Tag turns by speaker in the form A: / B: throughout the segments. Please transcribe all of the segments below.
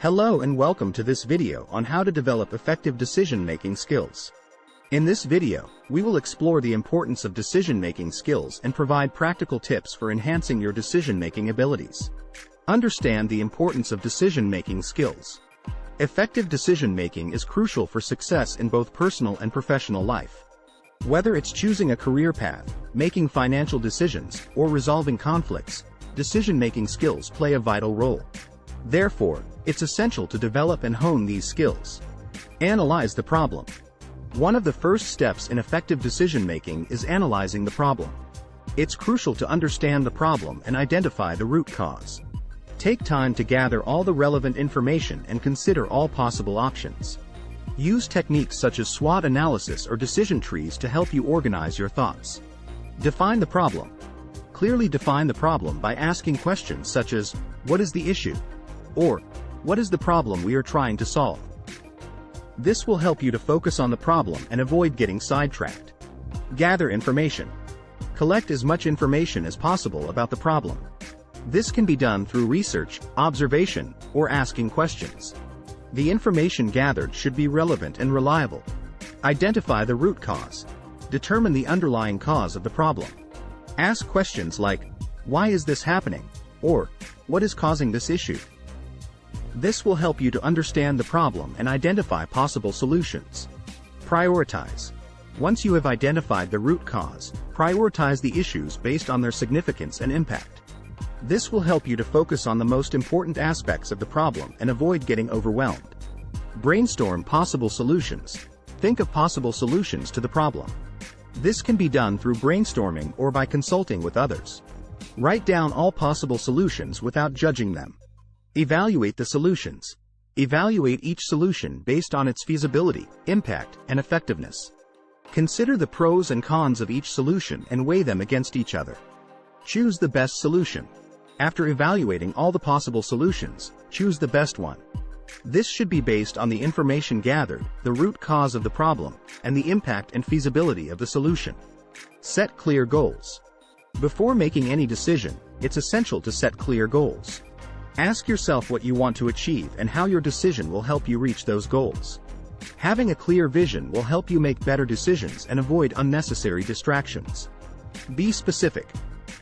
A: Hello and welcome to this video on how to develop effective decision-making skills. In this video, we will explore the importance of decision-making skills and provide practical tips for enhancing your decision-making abilities. Understand the importance of decision-making skills. Effective decision-making is crucial for success in both personal and professional life. Whether it's choosing a career path, making financial decisions, or resolving conflicts, decision-making skills play a vital role. Therefore, it's essential to develop and hone these skills. Analyze the problem. One of the first steps in effective decision-making is analyzing the problem. It's crucial to understand the problem and identify the root cause. Take time to gather all the relevant information and consider all possible options. Use techniques such as SWOT analysis or decision trees to help you organize your thoughts. Define the problem. Clearly define the problem by asking questions such as, "What is the issue?" or "What is the problem we are trying to solve?" This will help you to focus on the problem and avoid getting sidetracked. Gather information. Collect as much information as possible about the problem. This can be done through research, observation, or asking questions. The information gathered should be relevant and reliable. Identify the root cause. Determine the underlying cause of the problem. Ask questions like, "Why is this happening?" or "What is causing this issue?" This will help you to understand the problem and identify possible solutions. Prioritize. Once you have identified the root cause, prioritize the issues based on their significance and impact. This will help you to focus on the most important aspects of the problem and avoid getting overwhelmed. Brainstorm possible solutions. Think of possible solutions to the problem. This can be done through brainstorming or by consulting with others. Write down all possible solutions without judging them. Evaluate the solutions. Evaluate each solution based on its feasibility, impact, and effectiveness. Consider the pros and cons of each solution and weigh them against each other. Choose the best solution. After evaluating all the possible solutions, choose the best one. This should be based on the information gathered, the root cause of the problem, and the impact and feasibility of the solution. Set clear goals. Before making any decision, it's essential to set clear goals. Ask yourself what you want to achieve and how your decision will help you reach those goals. Having a clear vision will help you make better decisions and avoid unnecessary distractions. Be specific.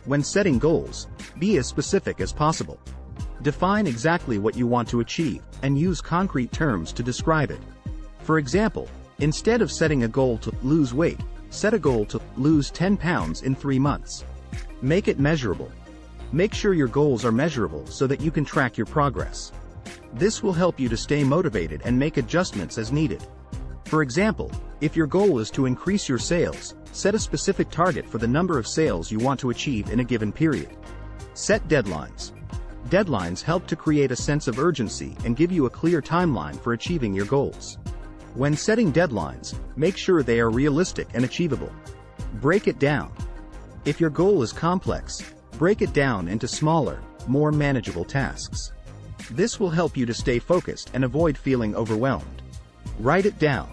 A: When setting goals, be as specific as possible. Define exactly what you want to achieve, and use concrete terms to describe it. For example, instead of setting a goal to lose weight, set a goal to lose 10 pounds in 3 months. Make it measurable. Make sure your goals are measurable so that you can track your progress. This will help you to stay motivated and make adjustments as needed. For example, if your goal is to increase your sales, set a specific target for the number of sales you want to achieve in a given period. Set deadlines. Deadlines help to create a sense of urgency and give you a clear timeline for achieving your goals. When setting deadlines, make sure they are realistic and achievable. Break it down. If your goal is complex, break it down into smaller, more manageable tasks. This will help you to stay focused and avoid feeling overwhelmed. Write it down.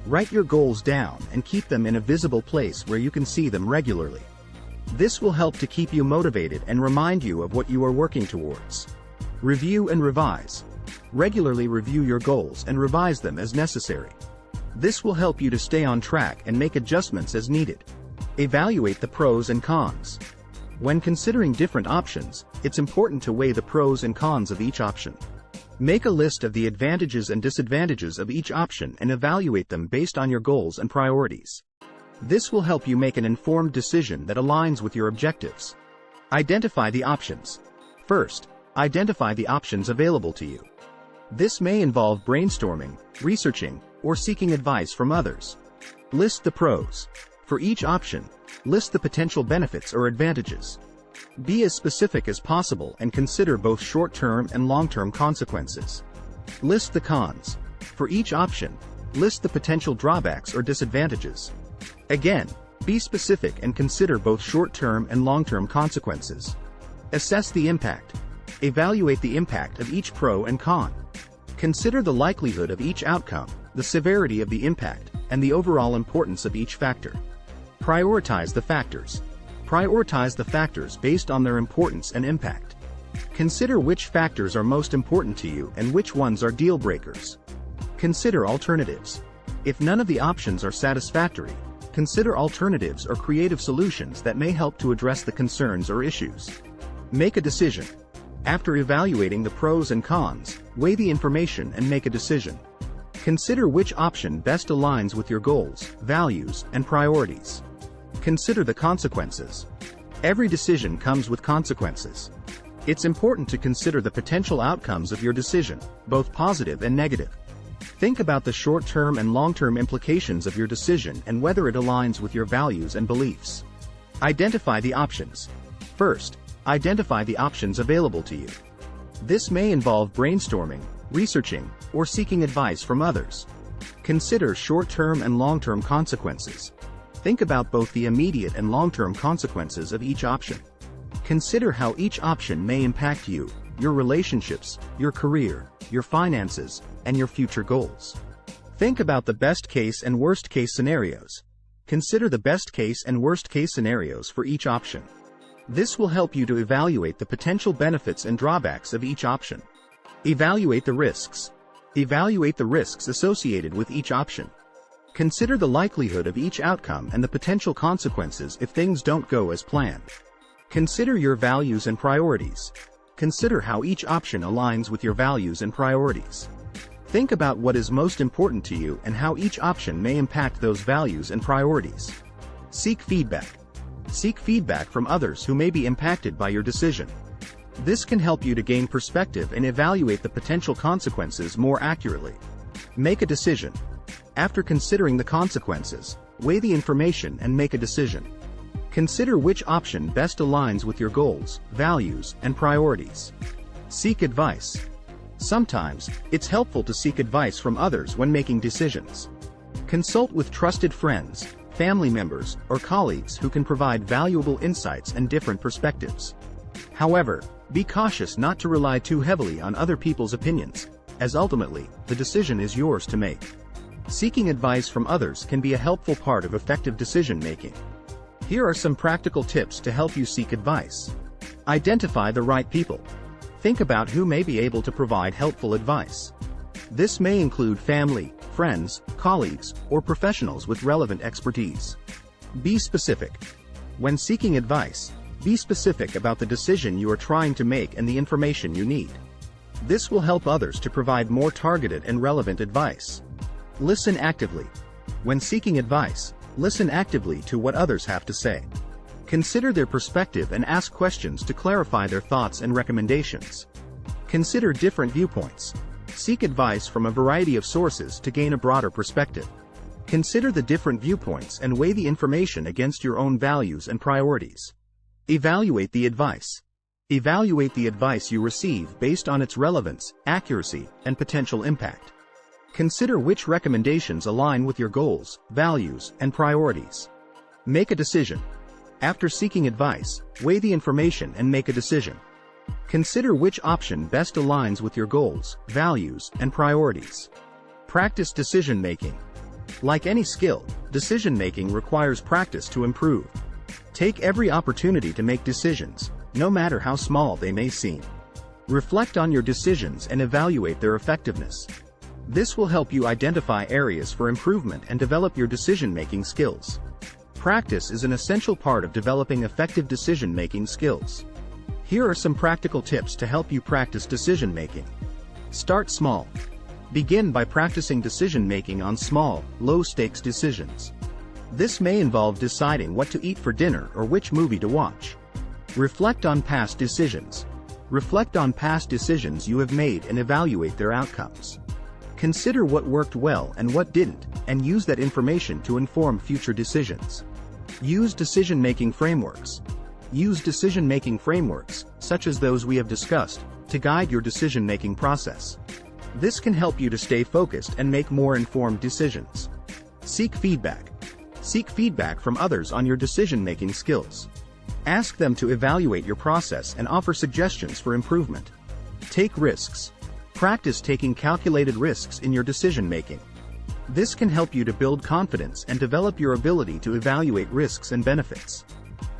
A: Write your goals down and keep them in a visible place where you can see them regularly. This will help to keep you motivated and remind you of what you are working towards. Review and revise. Regularly review your goals and revise them as necessary. This will help you to stay on track and make adjustments as needed. Evaluate the pros and cons. When considering different options, it's important to weigh the pros and cons of each option. Make a list of the advantages and disadvantages of each option and evaluate them based on your goals and priorities. This will help you make an informed decision that aligns with your objectives. Identify the options. First, identify the options available to you. This may involve brainstorming, researching, or seeking advice from others. List the pros. For each option, list the potential benefits or advantages. Be as specific as possible and consider both short-term and long-term consequences. List the cons. For each option, list the potential drawbacks or disadvantages. Again, be specific and consider both short-term and long-term consequences. Assess the impact. Evaluate the impact of each pro and con. Consider the likelihood of each outcome, the severity of the impact, and the overall importance of each factor. Prioritize the factors. Prioritize the factors based on their importance and impact. Consider which factors are most important to you and which ones are deal breakers. Consider alternatives. If none of the options are satisfactory, consider alternatives or creative solutions that may help to address the concerns or issues. Make a decision. After evaluating the pros and cons, weigh the information and make a decision. Consider which option best aligns with your goals, values, and priorities. Consider the consequences. Every decision comes with consequences. It's important to consider the potential outcomes of your decision, both positive and negative. Think about the short-term and long-term implications of your decision and whether it aligns with your values and beliefs. Identify the options. First, identify the options available to you. This may involve brainstorming, researching, or seeking advice from others. Consider short-term and long-term consequences. Think about both the immediate and long-term consequences of each option. Consider how each option may impact you, your relationships, your career, your finances, and your future goals. Think about the best case and worst case scenarios. Consider the best case and worst case scenarios for each option. This will help you to evaluate the potential benefits and drawbacks of each option. Evaluate the risks. Evaluate the risks associated with each option. Consider the likelihood of each outcome and the potential consequences if things don't go as planned. Consider your values and priorities. Consider how each option aligns with your values and priorities. Think about what is most important to you and how each option may impact those values and priorities. Seek feedback. Seek feedback from others who may be impacted by your decision. This can help you to gain perspective and evaluate the potential consequences more accurately. Make a decision. After considering the consequences, weigh the information and make a decision. Consider which option best aligns with your goals, values, and priorities. Seek advice. Sometimes, it's helpful to seek advice from others when making decisions. Consult with trusted friends, family members, or colleagues who can provide valuable insights and different perspectives. However, be cautious not to rely too heavily on other people's opinions, as ultimately, the decision is yours to make. Seeking advice from others can be a helpful part of effective decision-making. Here are some practical tips to help you seek advice. Identify the right people. Think about who may be able to provide helpful advice. This may include family, friends, colleagues, or professionals with relevant expertise. Be specific. When seeking advice, be specific about the decision you are trying to make and the information you need. This will help others to provide more targeted and relevant advice. Listen actively. When seeking advice, listen actively to what others have to say. Consider their perspective and ask questions to clarify their thoughts and recommendations. Consider different viewpoints. Seek advice from a variety of sources to gain a broader perspective. Consider the different viewpoints and weigh the information against your own values and priorities. Evaluate the advice. Evaluate the advice you receive based on its relevance, accuracy, and potential impact. Consider which recommendations align with your goals, values, and priorities. Make a decision. After seeking advice, weigh the information and make a decision. Consider which option best aligns with your goals, values, and priorities. Practice decision-making. Like any skill, decision-making requires practice to improve. Take every opportunity to make decisions, no matter how small they may seem. Reflect on your decisions and evaluate their effectiveness. This will help you identify areas for improvement and develop your decision-making skills. Practice is an essential part of developing effective decision-making skills. Here are some practical tips to help you practice decision-making. Start small. Begin by practicing decision-making on small, low-stakes decisions. This may involve deciding what to eat for dinner or which movie to watch. Reflect on past decisions. Reflect on past decisions you have made and evaluate their outcomes. Consider what worked well and what didn't, and use that information to inform future decisions. Use decision-making frameworks. Use decision-making frameworks, such as those we have discussed, to guide your decision-making process. This can help you to stay focused and make more informed decisions. Seek feedback. Seek feedback from others on your decision-making skills. Ask them to evaluate your process and offer suggestions for improvement. Take risks. Practice taking calculated risks in your decision-making. This can help you to build confidence and develop your ability to evaluate risks and benefits.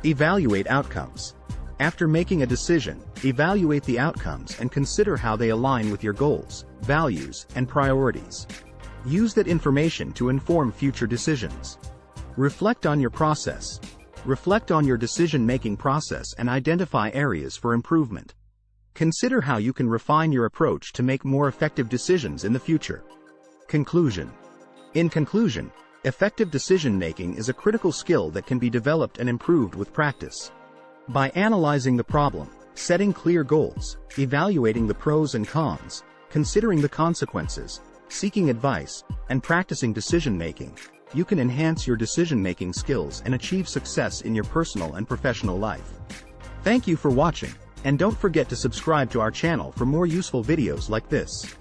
A: Evaluate outcomes. After making a decision, evaluate the outcomes and consider how they align with your goals, values, and priorities. Use that information to inform future decisions. Reflect on your process. Reflect on your decision-making process and identify areas for improvement. Consider how you can refine your approach to make more effective decisions in the future. Conclusion. In conclusion, effective decision-making is a critical skill that can be developed and improved with practice. By analyzing the problem, setting clear goals, evaluating the pros and cons, considering the consequences, seeking advice, and practicing decision-making, you can enhance your decision-making skills and achieve success in your personal and professional life. Thank you for watching, and don't forget to subscribe to our channel for more useful videos like this.